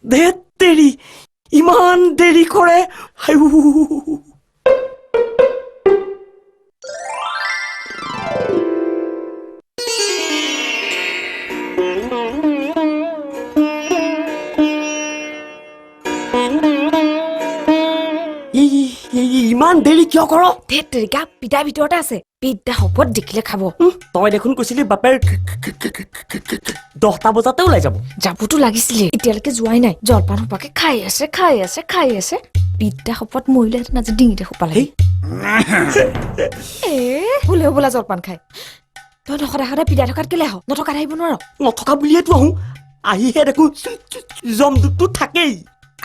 ধেত তেৰি ইমান দেৰি কৰে ইমান দেৰি কিয় কৰ ধেত তেৰিকা পিতা ভিতৰতে আছে পিতা হপত দেখিলে খাব তই দেখোন কৈছিলি বাপেৰ 10টা বজাতে ওলাই যাব যাবতো লাগিছিলে এতিয়ালৈকে যোৱাই নাই জলপান সোপাকে খাই আছে পিতা হপত মৰিলেহেঁতেন আজি ডিঙিতে সোপালে বোলে বোলা জলপান খাই তই সদায় পিতাই থকাত কেলে আহ নথকাত আহিব নোৱাৰ নথকা বুলিয়েতো আহোঁ আহিহে দেখোন জমদুতটো থাকেই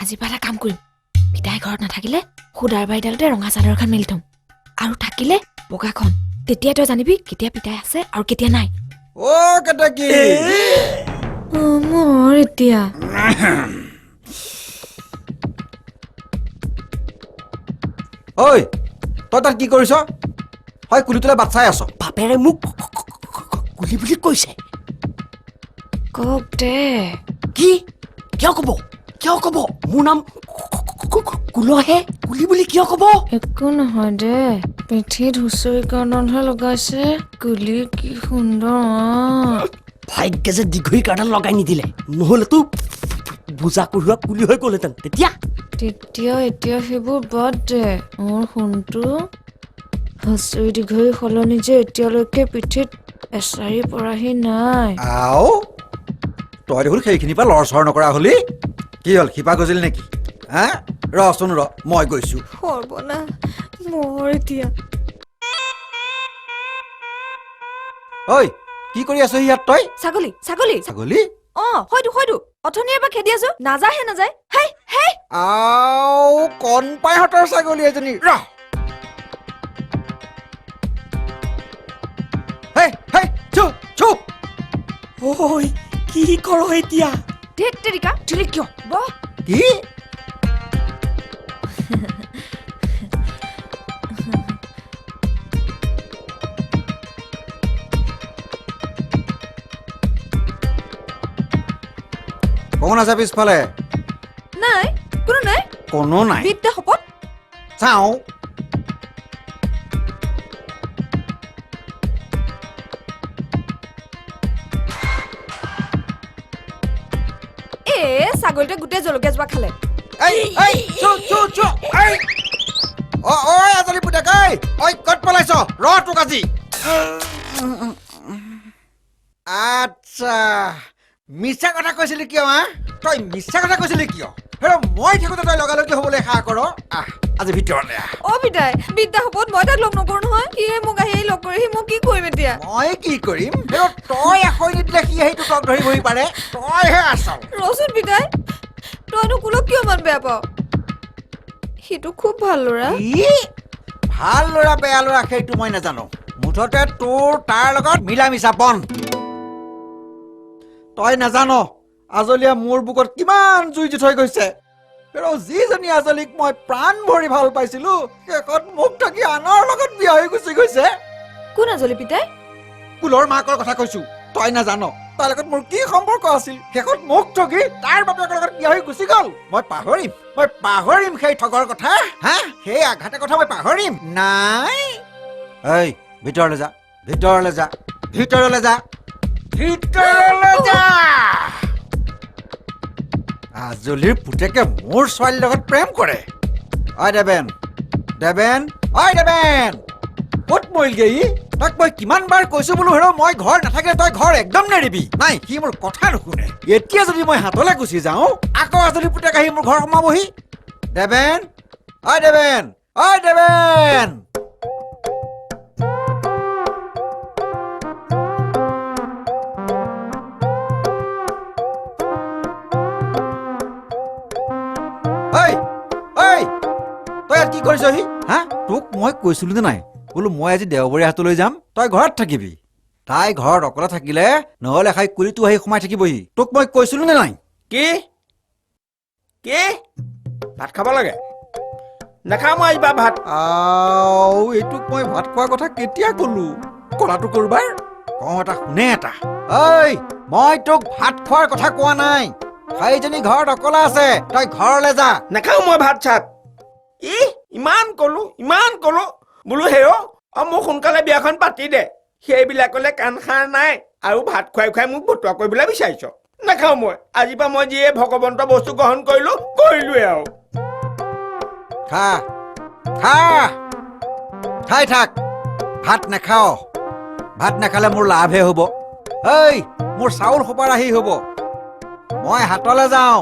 আজি এটা কাম কৰিম পিতাই ঘৰত নাথাকিলে সুদাৰ বাৰীডালতে ৰঙা চাদৰখন মেলি থম আৰু থাকিলে বগাখন তেতিয়া তই জানিবি কেতিয়া পিতাই আছে আৰু কেতিয়া নাই কেতেকী মোৰ এতিয়া ঐ তই তাত কি কৰিছ হয় কুলিটোলে বাট চাই আছ বাপেৰে মোক কুলি বুলি কৈছে কওক দে কি কিয় কব মোৰ নাম কুলহে কুলি বুলি কিয় কব একো নহয় দে পিঠিত হুঁচৰিকৰণহে লগাইছে কুলি কি সুন্দৰ ভাগ্যে যে দীঘৈ কাৰ্ডাল লগাই নিদিলে নহ'লেতো বুজা কঢ়োৱা কুলি হৈ গ'লহেঁতেন তেতিয়া এতিয়া সেইবোৰ বাদ দে মোৰ সোণটো হুঁচৰি দীঘৈ সলনি যে এতিয়ালৈকে পিঠিত এচাৰি পৰাহি নাই আও তই দেখোন সেইখিনিৰ পৰা লৰচৰ নকৰা হলি কি হ'ল শিপা গজিল নেকি হা ৰচোন মই গৈছো সৰ্বনা মোৰ এতিয়া ঐ কি কৰি আছ ইয়াত তই ছাগলী ছাগলী হয়তো অথনিয়ে পৰা খেদি আছো নাযায় হেই আও কণপাইহঁতৰ ছাগলী এজনী ৰহ চুপ ঐ কি কৰ এতিয়া ধেত তেৰিকা ঢিলি কিয় বহ কি কোন আছে পিছফালে নাই কোনো নাই বিদ্যা শপত চাওঁ ছাগলীটোৱে গোটেই জলকীয়া জোপা খালে আজলি পুতেক ক'ত পলাইছ ৰ তোক আজি আচ্ছা মিছা কথা কৈছিলি কিয় তই মিছা কথা কৈছিলি কিয় মই থাকোঁতে তই লগালগি হ'বলৈ সাহ কৰ আজি ভিতৰলে পিতাই বিদ্যা শপত মই তাক লগ নকৰো নহয় সিয়ে মোক আহি লগ কৰি মই কি কৰিম এতিয়া মই কি কৰিম তই এখন নিদিলে সি আহি তোক লগ ধৰিবহি পাৰে তইহে আচল ৰচোন পিতাই তইনো কুলক কিয় ইমান বেয়া পাৱ সিটো খুব ভাল ল'ৰা ভাল ল'ৰা বেয়া ল'ৰা সেইটো মই নাজানো মুঠতে তোৰ তাৰ লগত মিলা মিছা বন তই নাজানো আজলীয়ে মোৰ বুকত কিমান জুই দি থৈ গৈছে যিজনী আজলীক মই প্ৰাণ ভৰি ভাল পাইছিলো শেষত মোক থাকি আনৰ লগত বিয়া হৈ গুচি গৈছে কোন আজলী পিতাই কুলৰ মাকৰ কথা কৈছো তই নাজানো তাৰ লগত মোৰ কি সম্পৰ্ক আছিল শেষত মোক ঠগি তাৰ বাপেকৰ লগত বিয়া হৈ গুচি গ'ল মই পাহৰিম সেই ঠগৰ কথা সেই আঘাতৰ কথা মই পাহৰিম নাই এই ভিতৰলৈ যা আজলীৰ পুতেকে মোৰ ছোৱালীৰ লগত প্ৰেম কৰে দেবেন ক'ত মৰিলগে তাক মই কিমান বাৰ কৈছো বোলো মই ঘৰ নাথাকিলে তই ঘৰ একদম নেৰিবি নাই সি মোৰ কথা নুশুনে এতিয়া যদি মই হাতলৈ গুচি যাওঁ আকৌ আজলীৰ পুতেক আহি মোৰ ঘৰ সোমাবহি দেবেন তই কি কৰিছহি তোক মই কৈছিলো নে নাই বোলো মই আজি দেওবৰীয়া হাতলৈ যাম তই ঘৰত থাকিবি তাই ঘৰত অকলে থাকিলে নহ'লে খাই কুলিটো আহি সোমাই থাকিবহি তোক মই কৈছিলো নে নাই কি ভাত খাব লাগে নাখাওঁ মই আজি ভাত এইটোক মই ভাত খোৱাৰ কথা কেতিয়া ক'লো কৰাটো কৰবাৰ কওঁ এটা শুনে এটা ঐ মই তোক ভাত খোৱাৰ কথা কোৱা নাই ভাইজনী ঘৰত অকলে আছে তই ঘৰলৈ যা নাখাওঁ মই ভাত চাত ইমান কলো বোলো হেৰ মোক সোনকালে বিয়াখন পাতি দে সেইবিলাকলে কাণ সাৰ নাই আৰু ভাত খুৱাই খুৱাই মোক ভতুৱা কৰিবলৈ বিচাৰিছ নাখাওঁ মই আজিৰ পৰা মই যিয়ে ভগৱন্ত বস্তু গ্ৰহণ কৰিলোৱে আৰু খা খা খাই থাক ভাত নাখাওঁ ভাত নাখালে মোৰ লাভহে হ'ব ঐ মোৰ চাউল সোপাৰ আহি হ'ব মই হাতলৈ যাওঁ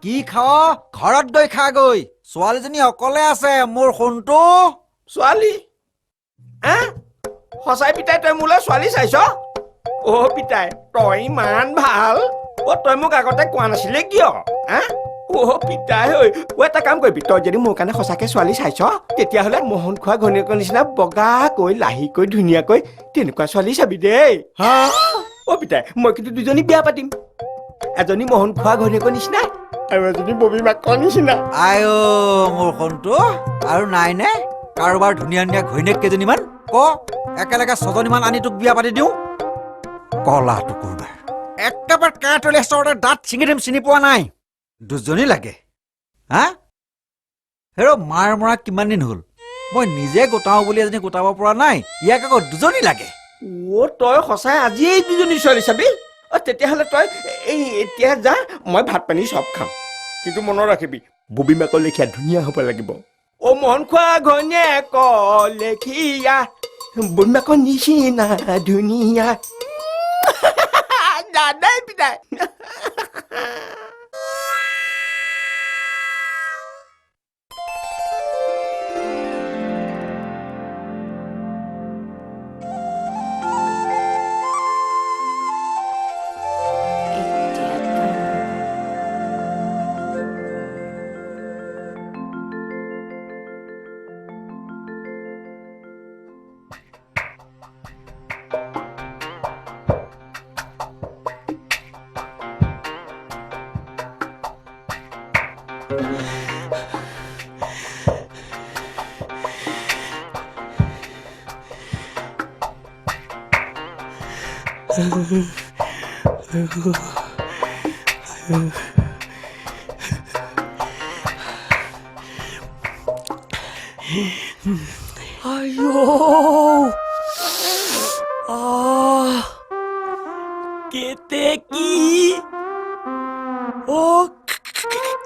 কি খাৱ ঘৰত গৈ খাগৈ ছোৱালীজনী অকলে আছে মোৰ সোণটো ছোৱালী সঁচাই পিতাই তই মোলৈ ছোৱালী চাইছ পিতাই তই ইমান ভাল তই মোক আগতে কোৱা নাছিলে কিয় পিতাই এটা কাম কৰিবি তই যদি মোৰ কাৰণে সঁচাকে ছোৱালী চাইছ তেতিয়াহ'লে মোহন খোৱা ঘৈণীয়েকৰ নিচিনা বগাকৈ লাহিকৈ ধুনীয়াকৈ তেনেকুৱা ছোৱালী চাবি দেই পিতাই মই কিন্তু দুজনী বিয়া পাতিম এজনী মোহন খোৱা ঘৈণীয়েকৰ নিচিনা আৰু এজনী ববী মাকৰ নিচিনা আই মোৰ সোণটো আৰু নাইনে কাৰোবাৰ ধুনীয়া ধুনীয়া ঘৈণীয়েক কেইজনীমান ক একেলগে 6জনীমান আনি তোক বিয়া পাতি দিওঁ কলা টুকুৰবাৰ একেবাৰে কাঁতলে চৰতে দাঁত ছিঙি দিম চিনি পোৱা নাই দুজনী লাগে হেৰ মাৰ মৰা কিমান দিন হ'ল মই নিজে গোটাওঁ বুলি এজনী গোটাব পৰা নাই ইয়াক আকৌ দুজনী লাগে তই সঁচাই আজি এই দুজনী ছোৱালী চাবি তেতিয়াহ'লে তই এতিয়া যা মই ভাত পানী চব খাম কিন্তু মনত ৰাখিবি ববী মাকৰ লেখীয়া ধুনীয়া হ'ব লাগিব মোহন খোৱা ঘৈণীয়েক লেখীয়া ববী মাকৰ নিচিনা ধুনীয়া দাদাই পিতাই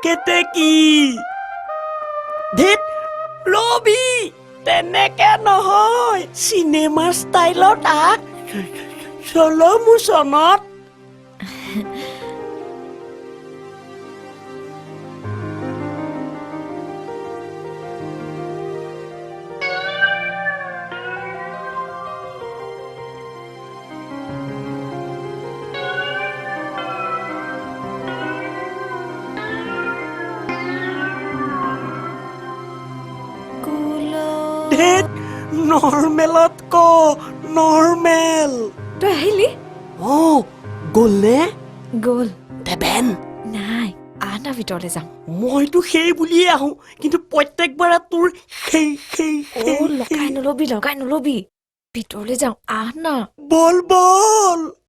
কেতেকী ধেত ৰবি তেনেকে নহয় চিনেমাৰ ষ্টাইলত চলো মোচনত নৰ্মেলত ক নৰ্মেল তই আহিলি গ'ল নে গ'ল দেবেন নাই আনা ভিতৰলৈ যাম মইতো সেই বুলিয়ে আহোঁ কিন্তু প্ৰত্যেকবাৰে তোৰ সেই লগাই নলবি ভিতৰলৈ যাওঁ আহ না বল